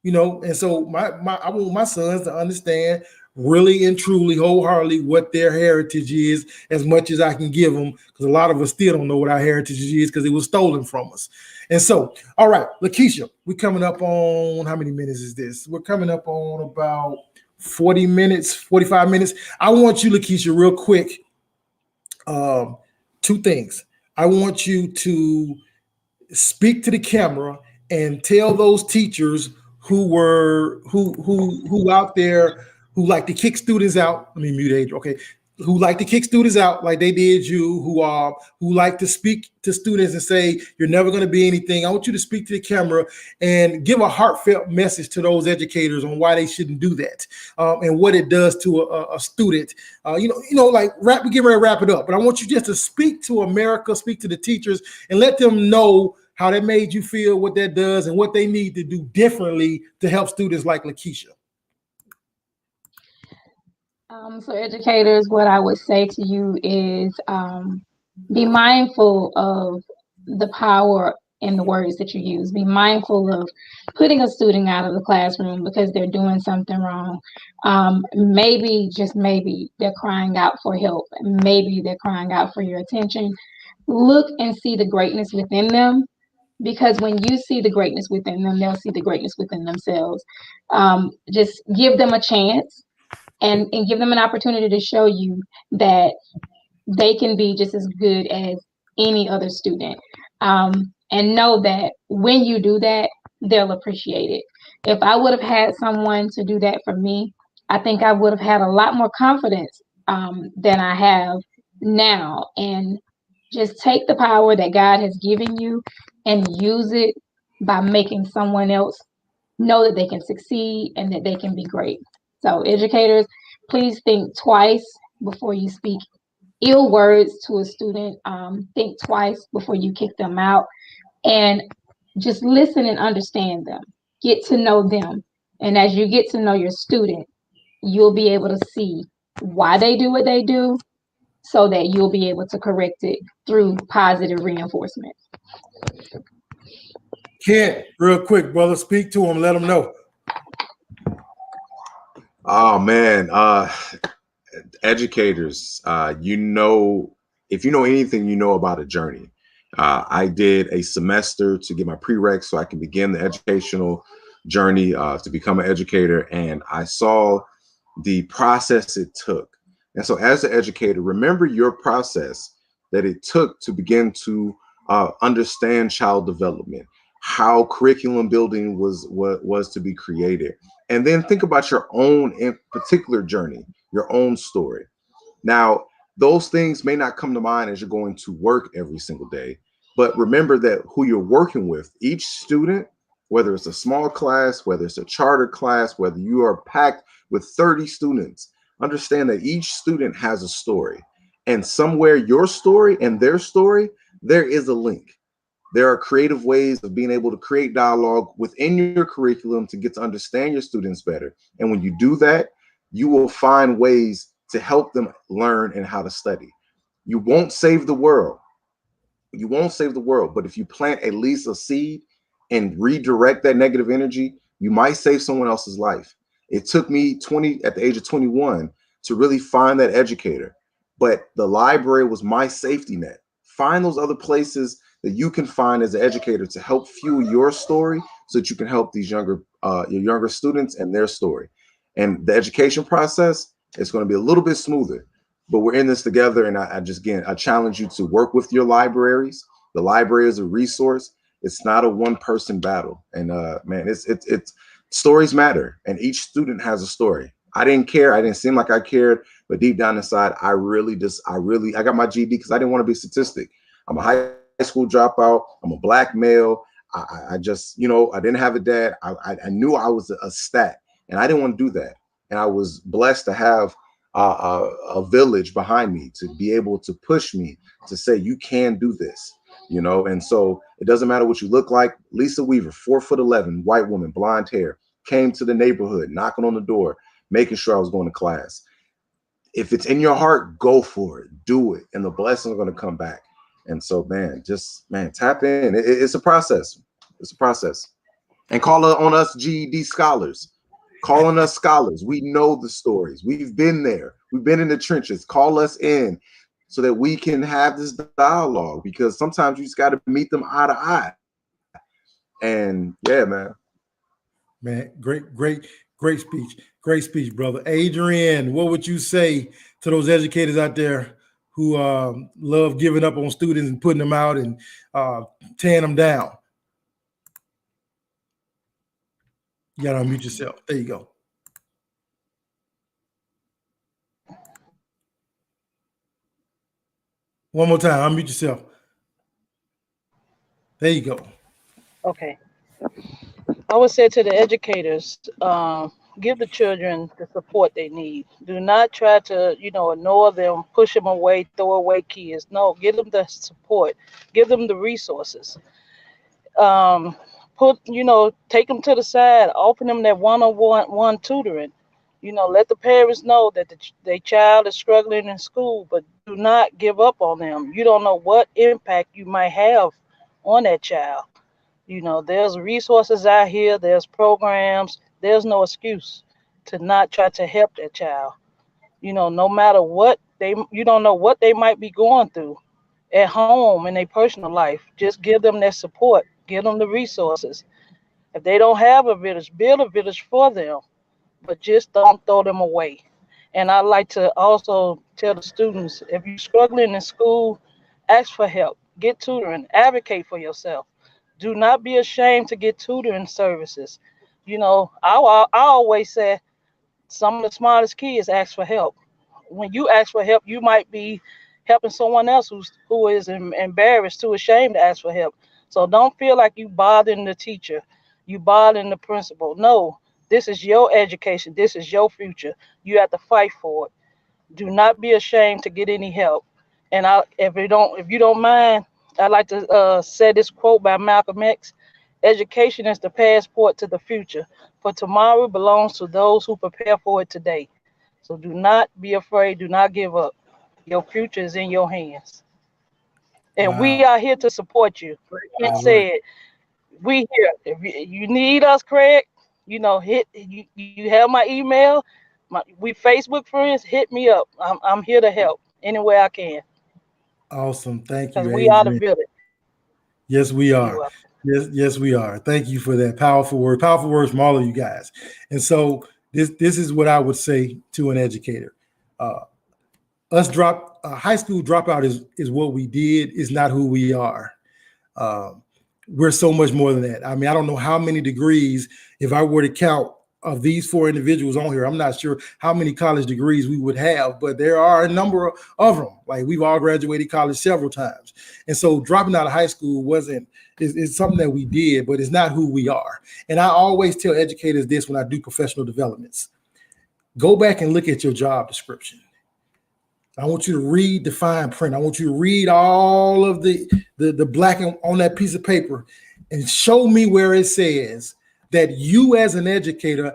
And so I want my sons to understand really and truly, wholeheartedly what their heritage is as much as I can give them, because a lot of us still don't know what our heritage is because it was stolen from us. And so, all right, Lakeisha, we're coming up on, how many minutes is this? We're coming up on about 40 minutes, 45 minutes. I want you, Lakeisha, real quick, two things. I want you to speak to the camera and tell those teachers who out there who like to kick students out. Let me mute Adrian. Okay, who like to kick students out like they did you, who like to speak to students and say you're never going to be anything. I want you to speak to the camera and give a heartfelt message to those educators on why they shouldn't do that, and what it does to a student. Like we get ready to wrap it up, but I want you just to speak to America, speak to the teachers, and let them know how that made you feel, what that does, and what they need to do differently to help students like Lakeisha. So educators, what I would say to you is be mindful of the power in the words that you use. Be mindful of putting a student out of the classroom because they're doing something wrong. Maybe, just maybe, they're crying out for help. Maybe they're crying out for your attention. Look and see the greatness within them, because when you see the greatness within them, they'll see the greatness within themselves. Just give them a chance. And give them an opportunity to show you that they can be just as good as any other student. And know that when you do that, they'll appreciate it. If I would have had someone to do that for me, I think I would have had a lot more confidence than I have now. And just take the power that God has given you and use it by making someone else know that they can succeed and that they can be great. So educators, please think twice before you speak ill words to a student. Think twice before you kick them out, and just listen and understand them. Get to know them. And as you get to know your student, you'll be able to see why they do what they do so that you'll be able to correct it through positive reinforcement. Kent, real quick, brother, speak to them, let them know. Oh man, educators, if you know anything, you know about a journey. I did a semester to get my prereqs so I can begin the educational journey to become an educator, and I saw the process it took. And so as an educator, remember your process that it took to begin to understand child development, how curriculum building was to be created. And then think about your own in particular journey, your own story. Now, those things may not come to mind as you're going to work every single day, but remember that who you're working with, each student, whether it's a small class, whether it's a charter class, whether you are packed with 30 students, understand that each student has a story. And somewhere your story and their story, there is a link. There are creative ways of being able to create dialogue within your curriculum to get to understand your students better. And when you do that, you will find ways to help them learn and how to study. You won't save the world. You won't save the world, but if you plant at least a seed and redirect that negative energy, you might save someone else's life. It took me at the age of 21 to really find that educator, but the library was my safety net. Find those other places that you can find as an educator to help fuel your story so that you can help these your younger students and their story. And the education process is going to be a little bit smoother, but we're in this together. And I challenge you to work with your libraries. The library is a resource. It's not a one-person battle. And man, it's stories matter, and each student has a story. I didn't care. I didn't seem like I cared, but deep down inside, I got my GED because I didn't want to be a statistic. I'm a high school dropout. I'm a Black male. I just, I didn't have a dad. I knew I was a stat, and I didn't want to do that. And I was blessed to have a village behind me to be able to push me to say, you can do this. you know. And so it doesn't matter what you look like. Lisa Weaver, 4'11", white woman, blonde hair, came to the neighborhood, knocking on the door, making sure I was going to class. If it's in your heart, go for it, do it, and the blessings are going to come back. And so, man, just tap in. It's a process. It's a process. And call on us GED scholars. Call on us scholars. We know the stories. We've been there. We've been in the trenches. Call us in so that we can have this dialogue, because sometimes you just got to meet them eye to eye. And yeah, man. Man, great speech. Great speech, brother. Adrian, what would you say to those educators out there who love giving up on students and putting them out and tearing them down? You got to unmute yourself. There you go. One more time. Unmute yourself. There you go. Okay. I would say to the educators, give the children the support they need. Do not try to, ignore them, push them away, throw away kids. No, give them the support. Give them the resources. Take them to the side, offer them that one-on-one tutoring. Let the parents know that their child is struggling in school, but do not give up on them. You don't know what impact you might have on that child. There's resources out here, there's programs, there's no excuse to not try to help that child. No matter what you don't know what they might be going through at home in their personal life. Just give them that support, give them the resources. If they don't have a village, build a village for them, but just don't throw them away. And I like to also tell the students, if you're struggling in school, ask for help, get tutoring, advocate for yourself. Do not be ashamed to get tutoring services. I always say some of the smartest kids ask for help. When you ask for help, you might be helping someone else who is embarrassed, too ashamed to ask for help. So don't feel like you bothering the teacher, you bothering the principal. No, this is your education. This is your future. You have to fight for it. Do not be ashamed to get any help. And if you don't mind, I'd like to say this quote by Malcolm X: "Education is the passport to the future, for tomorrow belongs to those who prepare for it today." So do not be afraid. Do not give up. Your future is in your hands. And Wow. we are here to support you. It All right. said, we here. If you need us, Craig, you have my email. We Facebook friends. Hit me up. I'm here to help any way I can. Awesome. Thank Because you, we are the Adrian. village. Yes, we You're are. welcome. Yes, we are. Thank you for that powerful words from all of you guys. And so this is what I would say to an educator. High school dropout is what we did, is not who we are. We're so much more than that. I mean, I don't know how many degrees, if I were to count of these four individuals on here, I'm not sure how many college degrees we would have, but there are a number of them. Like, we've all graduated college several times. And so dropping out of high school is something that we did, but it's not who we are. And I always tell educators this when I do professional developments: go back and look at your job description. I want you to read the fine print. I want you to read all of the black on that piece of paper and show me where it says that you as an educator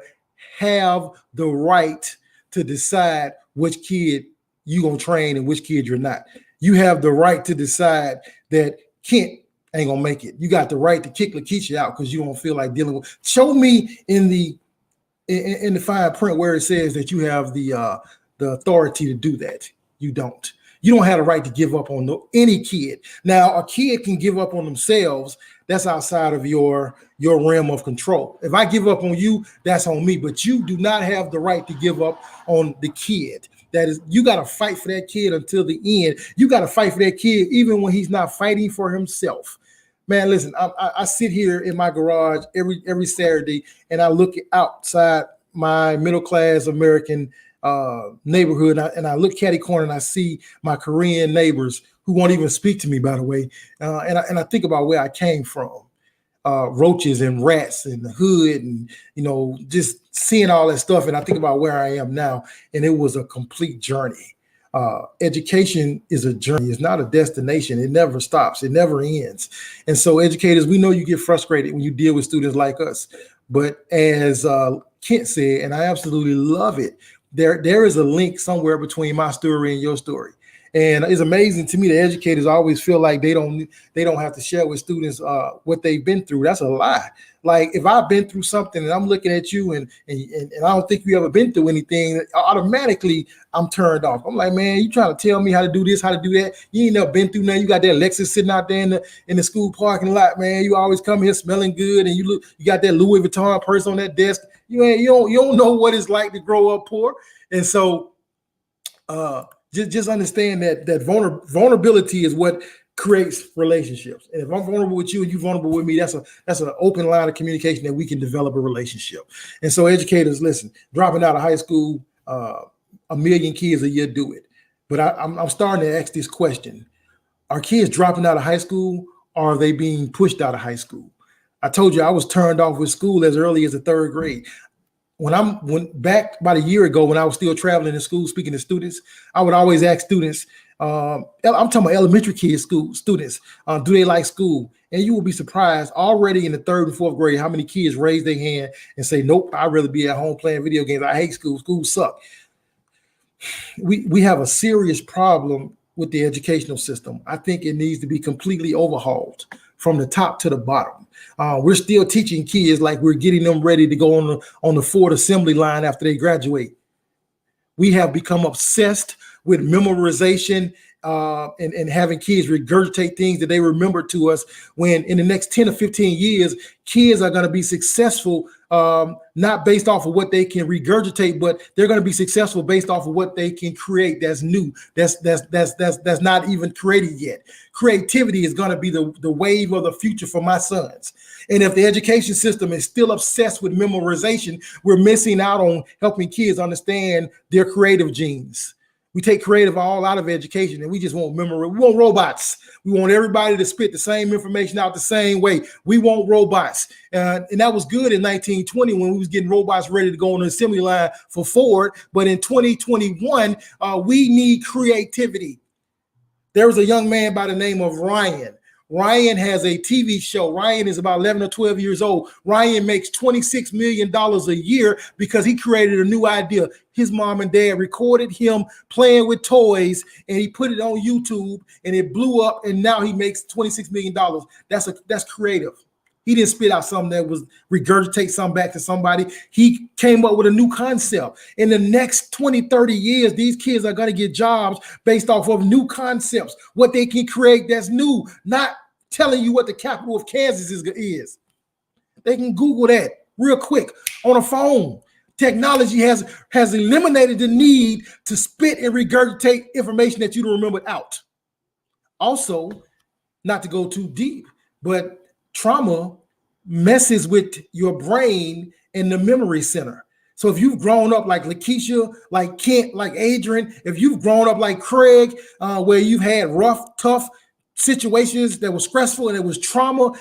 have the right to decide which kid you're going to train and which kid you're not. You have the right to decide that Kent ain't going to make it. You got the right to kick Lakeisha out because you don't feel like dealing with. Show me in the fine print where it says that you have the authority to do that. You don't. You don't have the right to give up on any kid. Now, a kid can give up on themselves. That's outside of your realm of control. If I give up on you, that's on me. But you do not have the right to give up on the kid. That is, you got to fight for that kid until the end. You got to fight for that kid even when he's not fighting for himself. Man, listen, I sit here in my garage every Saturday and I look outside my middle class American neighborhood, and I look catty corner and I see my Korean neighbors who won't even speak to me, by the way, and I think about where I came from, roaches and rats and the hood, and just seeing all that stuff, and I think about where I am now, and it was a complete journey. Education is a journey. It's not a destination. It never stops. It never ends. And so educators, we know you get frustrated when you deal with students like us. But as Kent said, and I absolutely love it, there is a link somewhere between my story and your story. And it's amazing to me that educators always feel like they don't have to share with students what they've been through. That's a lie. Like if I've been through something and I'm looking at you and I don't think you ever been through anything, automatically I'm turned off. I'm like, man, you trying to tell me how to do this, how to do that? You ain't never been through nothing. You got that Lexus sitting out there in the school parking lot, man. You always come here smelling good, and you got that Louis Vuitton purse on that desk. You don't know what it's like to grow up poor. And so just understand that vulnerability is what creates relationships. And if I'm vulnerable with you and you're vulnerable with me, that's an open line of communication that we can develop a relationship. And so educators, listen, dropping out of high school, 1 million kids a year do it. But I'm starting to ask this question. Are kids dropping out of high school, or are they being pushed out of high school? I told you I was turned off with school as early as the 3rd grade. When back about a year ago, when I was still traveling in school, speaking to students, I would always ask students, I'm talking about elementary kids, students, do they like school? And you will be surprised already in the 3rd and 4th grade how many kids raise their hand and say, nope, I'd rather be at home playing video games. I hate school. School suck. We have a serious problem with the educational system. I think it needs to be completely overhauled from the top to the bottom. We're still teaching kids like we're getting them ready to go on the Ford assembly line after they graduate. We have become obsessed with memorization and having kids regurgitate things that they remember to us, when in the next 10 or 15 years, kids are going to be successful, not based off of what they can regurgitate, but they're going to be successful based off of what they can create that's new, that's not even created yet. Creativity is going to be the wave of the future for my sons. And if the education system is still obsessed with memorization, we're missing out on helping kids understand their creative genes. We take creative all out of education, and we just want memory. We want robots. We want everybody to spit the same information out the same way. We want robots. And that was good in 1920 when we was getting robots ready to go on the assembly line for Ford. But in 2021, we need creativity. There was a young man by the name of Ryan. Ryan has a TV show. Ryan is about 11 or 12 years old. Ryan makes $26 million a year because he created a new idea. His mom and dad recorded him playing with toys, and he put it on YouTube, and it blew up, and now he makes $26 million. That's creative. He didn't spit out something that was regurgitate something back to somebody. He came up with a new concept. In the next 20, 30 years, these kids are going to get jobs based off of new concepts, what they can create that's new, not telling you what the capital of Kansas is. They can Google that real quick on a phone. Technology has eliminated the need to spit and regurgitate information that you don't remember out. Also, not to go too deep, but trauma messes with your brain in the memory center. So if you've grown up like Lakeisha, like Kent, like Adrian, if you've grown up like Craig, where you've had rough, tough situations that were stressful and it was trauma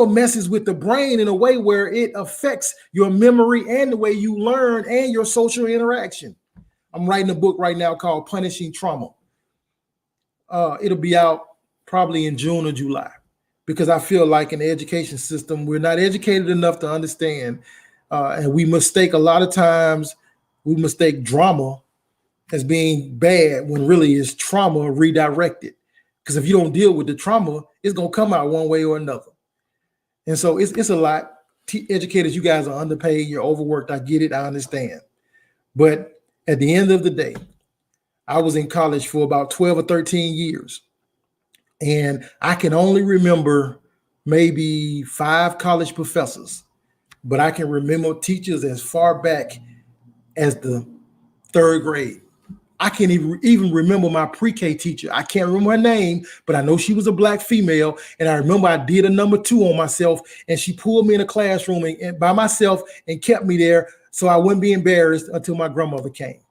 messes with the brain in a way where it affects your memory and the way you learn and your social interaction. I'm writing a book right now called Punishing Trauma. It'll be out probably in June or July, because I feel like in the education system, we're not educated enough to understand. And we mistake a lot of times, we mistake drama as being bad when really it's trauma redirected. Because if you don't deal with the trauma, it's going to come out one way or another. And so it's a lot. Educators, you guys are underpaid. You're overworked. I get it. I understand. But at the end of the day, I was in college for about 12 or 13 years. And I can only remember maybe 5 college professors, but I can remember teachers as far back as the 3rd grade. I can't even remember my pre-K teacher. I can't remember her name, but I know she was a Black female. And I remember I did a number 2 on myself, and she pulled me in a classroom and by myself and kept me there so I wouldn't be embarrassed until my grandmother came.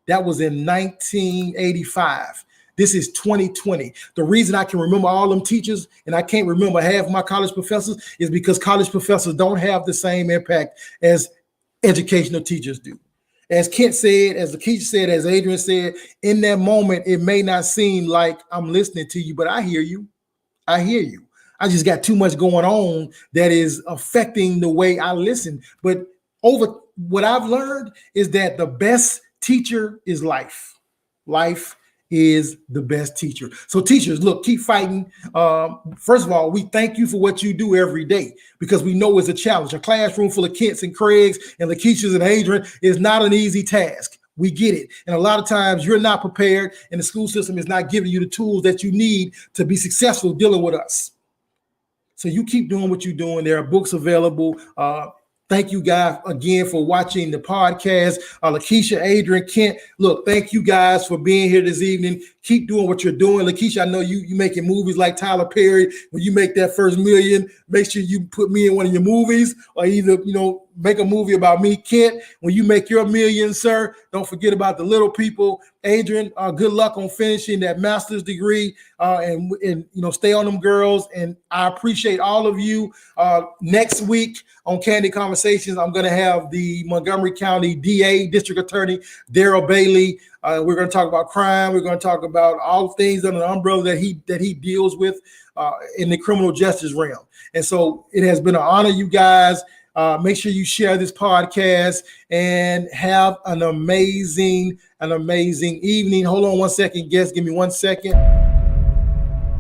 That was in 1985. This is 2020. The reason I can remember all them teachers and I can't remember half my college professors is because college professors don't have the same impact as educational teachers do. As Kent said, as Lakeisha said, as Adrian said, in that moment, it may not seem like I'm listening to you, but I hear you. I hear you. I just got too much going on that is affecting the way I listen. But over what I've learned is that the best teacher is life. Life is the best teacher. So teachers, look, keep fighting. First of all, we thank you for what you do every day because we know it's a challenge. A classroom full of Kents and Craigs and Lakeishas and Adrian is not an easy task. We get it. And a lot of times you're not prepared and the school system is not giving you the tools that you need to be successful dealing with us. So you keep doing what you're doing. There are books available. Thank you guys again for watching the podcast. Lakeisha, Adrian, Kent, look, thank you guys for being here this evening. Keep doing what you're doing. Lakeisha, I know you making movies like Tyler Perry. When you make that first million, make sure you put me in one of your movies or either, make a movie about me. Kent, when you make your million, sir, don't forget about the little people. Adrian, good luck on finishing that master's degree and stay on them girls. And I appreciate all of you. Next week on Candid Conversations, I'm going to have the Montgomery County DA, District Attorney Daryl Bailey. We're going to talk about crime. We're going to talk about all things under the umbrella that he deals with in the criminal justice realm. And so it has been an honor, you guys. Make sure you share this podcast and have an amazing evening. Hold on one second, guys. Give me 1 second.